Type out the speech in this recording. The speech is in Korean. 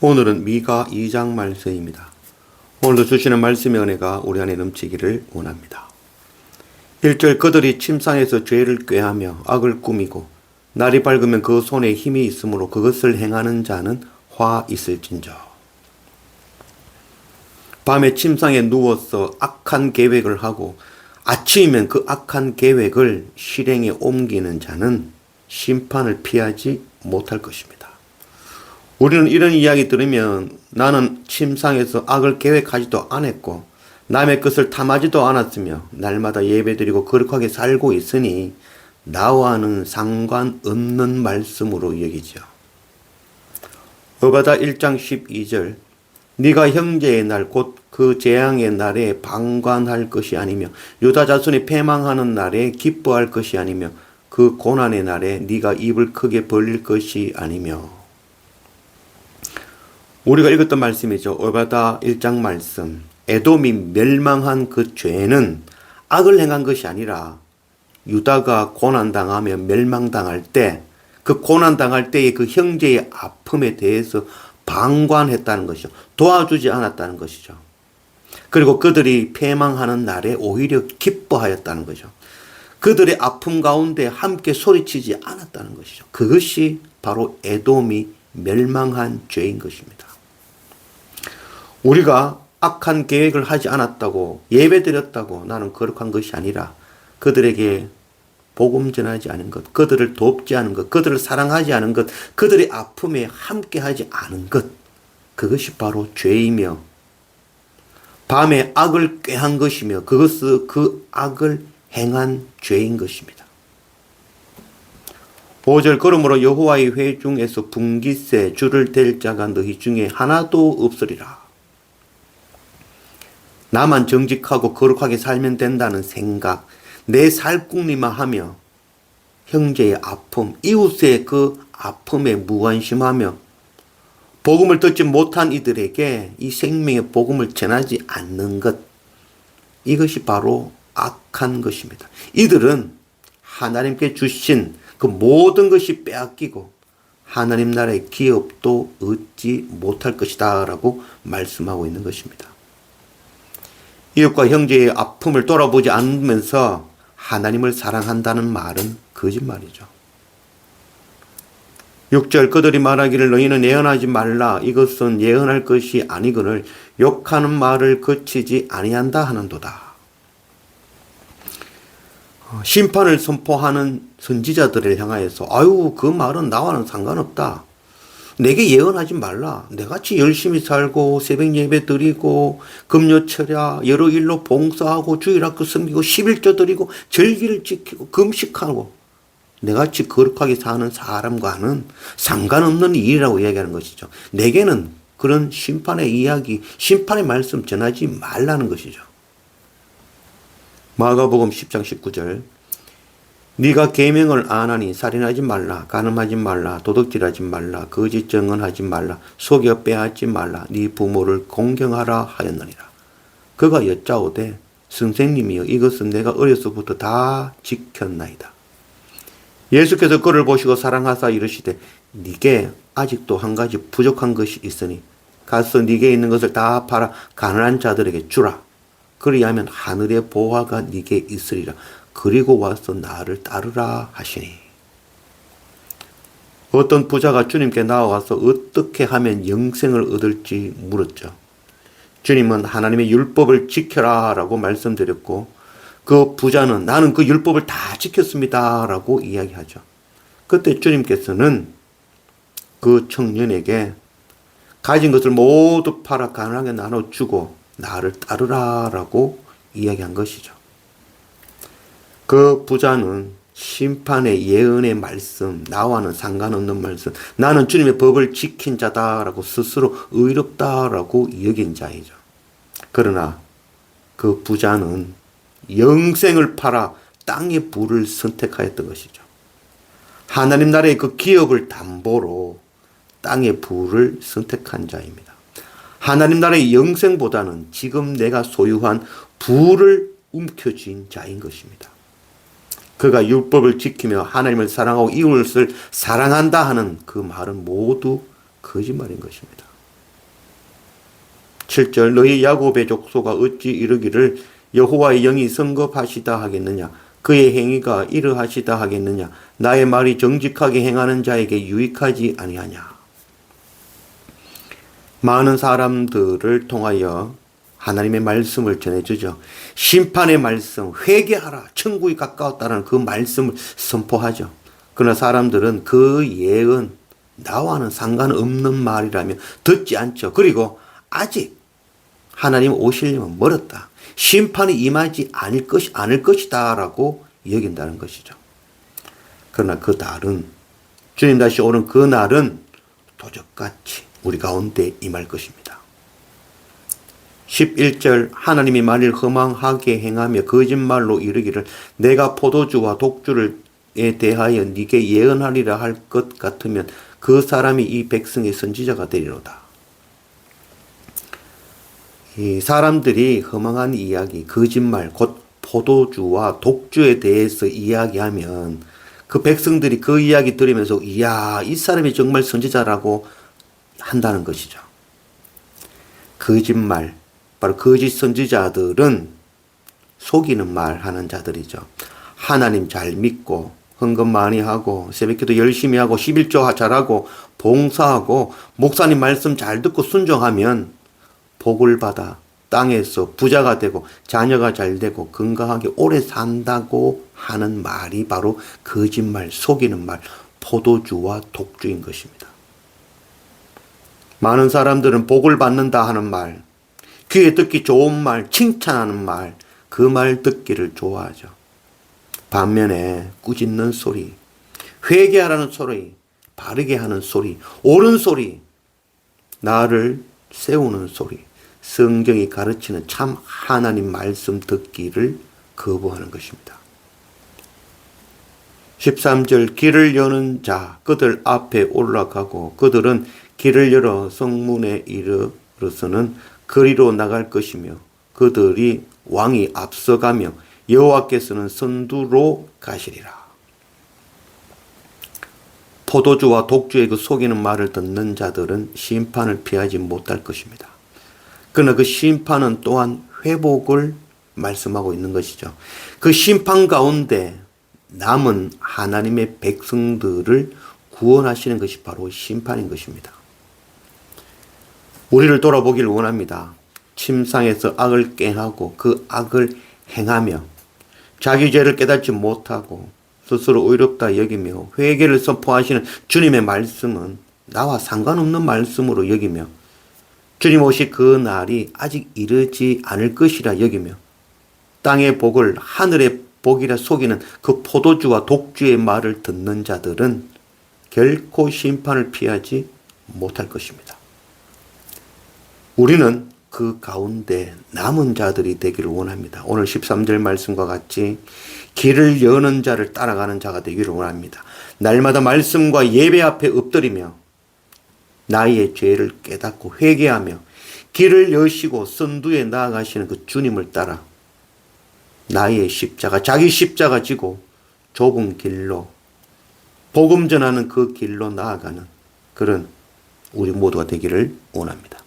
오늘은 미가 2장 말씀입니다. 오늘도 주시는 말씀의 은혜가 우리 안에 넘치기를 원합니다. 1절 그들이 침상에서 죄를 꾀하며 악을 꾸미고 날이 밝으면 그 손에 힘이 있으므로 그것을 행하는 자는 화 있을진저. 밤에 침상에 누워서 악한 계획을 하고 아침이면 그 악한 계획을 실행에 옮기는 자는 심판을 피하지 못할 것입니다. 우리는 이런 이야기 들으면 나는 침상에서 악을 계획하지도 않았고 남의 것을 탐하지도 않았으며 날마다 예배드리고 거룩하게 살고 있으니 나와는 상관없는 말씀으로 여기죠. 어바다 1장 12절 네가 형제의 날 곧 그 재앙의 날에 방관할 것이 아니며 유다 자손이 패망하는 날에 기뻐할 것이 아니며 그 고난의 날에 네가 입을 크게 벌릴 것이 아니며. 우리가 읽었던 말씀이죠. 어바다 1장 말씀. 에돔이 멸망한 그 죄는 악을 행한 것이 아니라 유다가 고난당하며 멸망당할 때 그 고난당할 때의 그 형제의 아픔에 대해서 방관했다는 것이죠. 도와주지 않았다는 것이죠. 그리고 그들이 패망하는 날에 오히려 기뻐하였다는 거죠. 그들의 아픔 가운데 함께 소리치지 않았다는 것이죠. 그것이 바로 에돔이 멸망한 죄인 것입니다. 우리가 악한 계획을 하지 않았다고 예배드렸다고 나는 거룩한 것이 아니라 그들에게 복음 전하지 않은 것, 그들을 돕지 않은 것, 그들을 사랑하지 않은 것, 그들의 아픔에 함께하지 않은 것, 그것이 바로 죄이며 밤에 악을 꾀한 것이며 그것은 그 악을 행한 죄인 것입니다. 5절 그러므로 여호와의 회 중에서 분깃새 줄을 댈 자가 너희 중에 하나도 없으리라. 나만 정직하고 거룩하게 살면 된다는 생각, 내 살궁리만 하며 형제의 아픔, 이웃의 그 아픔에 무관심하며 복음을 듣지 못한 이들에게 이 생명의 복음을 전하지 않는 것, 이것이 바로 악한 것입니다. 이들은 하나님께 주신 그 모든 것이 빼앗기고 하나님 나라의 기업도 얻지 못할 것이다 라고 말씀하고 있는 것입니다. 이웃과 형제의 아픔을 돌아보지 않으면서 하나님을 사랑한다는 말은 거짓말이죠. 6절 그들이 말하기를 너희는 예언하지 말라 이것은 예언할 것이 아니거늘 욕하는 말을 그치지 아니한다 하는도다. 심판을 선포하는 선지자들을 향하여서 아유 그 말은 나와는 상관없다. 내게 예언하지 말라. 내같이 열심히 살고 새벽 예배 드리고 금요철야 여러 일로 봉사하고 주일학교 섬기고 11조 드리고 절기를 지키고 금식하고 내같이 거룩하게 사는 사람과는 상관없는 일이라고 이야기하는 것이죠. 내게는 그런 심판의 이야기, 심판의 말씀 전하지 말라는 것이죠. 마가복음 10장 19절 네가 계명을 안 하니 살인하지 말라, 간음하지 말라, 도둑질하지 말라, 거짓 증언하지 말라, 속여 빼앗지 말라, 네 부모를 공경하라 하였느니라. 그가 여짜오되 선생님이여 이것은 내가 어려서부터 다 지켰나이다. 예수께서 그를 보시고 사랑하사 이르시되 네게 아직도 한 가지 부족한 것이 있으니 가서 네게 있는 것을 다 팔아 가난한 자들에게 주라. 그리하면 하늘의 보화가 네게 있으리라. 그리고 와서 나를 따르라 하시니. 어떤 부자가 주님께 나와서 어떻게 하면 영생을 얻을지 물었죠. 주님은 하나님의 율법을 지켜라 라고 말씀드렸고 그 부자는 나는 그 율법을 다 지켰습니다 라고 이야기하죠. 그때 주님께서는 그 청년에게 가진 것을 모두 팔아 가난하게 나눠주고 나를 따르라 라고 이야기한 것이죠. 그 부자는 심판의 예언의 말씀, 나와는 상관없는 말씀, 나는 주님의 법을 지킨 자다라고 스스로 의롭다라고 여긴 자이죠. 그러나 그 부자는 영생을 팔아 땅의 부를 선택하였던 것이죠. 하나님 나라의 그 기업을 담보로 땅의 부를 선택한 자입니다. 하나님 나라의 영생보다는 지금 내가 소유한 부를 움켜쥔 자인 것입니다. 그가 율법을 지키며 하나님을 사랑하고 이웃을 사랑한다 하는 그 말은 모두 거짓말인 것입니다. 7절 너희 야곱의 족속아 어찌 이르기를 여호와의 영이 성급하시다 하겠느냐 그의 행위가 이러하시다 하겠느냐 나의 말이 정직하게 행하는 자에게 유익하지 아니하냐. 많은 사람들을 통하여 하나님의 말씀을 전해주죠. 심판의 말씀, 회개하라, 천국이 가까웠다는 그 말씀을 선포하죠. 그러나 사람들은 그 예언, 나와는 상관없는 말이라며 듣지 않죠. 그리고 아직 하나님 오시려면 멀었다. 심판이 임하지 않을 것이다 라고 여긴다는 것이죠. 그러나 그 날은, 주님 다시 오는 그 날은 도적같이 우리 가운데 임할 것입니다. 11절 하나님이 만일 허망하게 행하며 거짓말로 이르기를 내가 포도주와 독주에 대하여 네게 예언하리라 할 것 같으면 그 사람이 이 백성의 선지자가 되리로다. 이 사람들이 허망한 이야기, 거짓말, 곧 포도주와 독주에 대해서 이야기하면 그 백성들이 그 이야기 들으면서 이야, 이 사람이 정말 선지자라고 한다는 것이죠. 거짓말, 바로 거짓 선지자들은 속이는 말 하는 자들이죠. 하나님 잘 믿고 헌금 많이 하고 새벽기도 열심히 하고 11조 잘하고 봉사하고 목사님 말씀 잘 듣고 순종하면 복을 받아 땅에서 부자가 되고 자녀가 잘 되고 건강하게 오래 산다고 하는 말이 바로 거짓말, 속이는 말, 포도주와 독주인 것입니다. 많은 사람들은 복을 받는다 하는 말, 귀에 듣기 좋은 말, 칭찬하는 말, 그 말 듣기를 좋아하죠. 반면에 꾸짖는 소리, 회개하라는 소리, 바르게 하는 소리, 옳은 소리, 나를 세우는 소리, 성경이 가르치는 참 하나님 말씀 듣기를 거부하는 것입니다. 13절 길을 여는 자 그들 앞에 올라가고 그들은 길을 열어 성문에 이르러서는 거리로 나갈 것이며 그들이 왕이 앞서가며 여호와께서는 선두로 가시리라. 포도주와 독주의 그 속이는 말을 듣는 자들은 심판을 피하지 못할 것입니다. 그러나 그 심판은 또한 회복을 말씀하고 있는 것이죠. 그 심판 가운데 남은 하나님의 백성들을 구원하시는 것이 바로 심판인 것입니다. 우리를 돌아보기를 원합니다. 침상에서 악을 꾀하고 그 악을 행하며 자기 죄를 깨닫지 못하고 스스로 의롭다 여기며 회개를 선포하시는 주님의 말씀은 나와 상관없는 말씀으로 여기며 주님 오실 그 날이 아직 이르지 않을 것이라 여기며 땅의 복을 하늘의 복이라 속이는 그 포도주와 독주의 말을 듣는 자들은 결코 심판을 피하지 못할 것입니다. 우리는 그 가운데 남은 자들이 되기를 원합니다. 오늘 13절 말씀과 같이 길을 여는 자를 따라가는 자가 되기를 원합니다. 날마다 말씀과 예배 앞에 엎드리며 나의 죄를 깨닫고 회개하며 길을 여시고 선두에 나아가시는 그 주님을 따라 나의 십자가, 자기 십자가 지고 좁은 길로 복음 전하는 그 길로 나아가는 그런 우리 모두가 되기를 원합니다.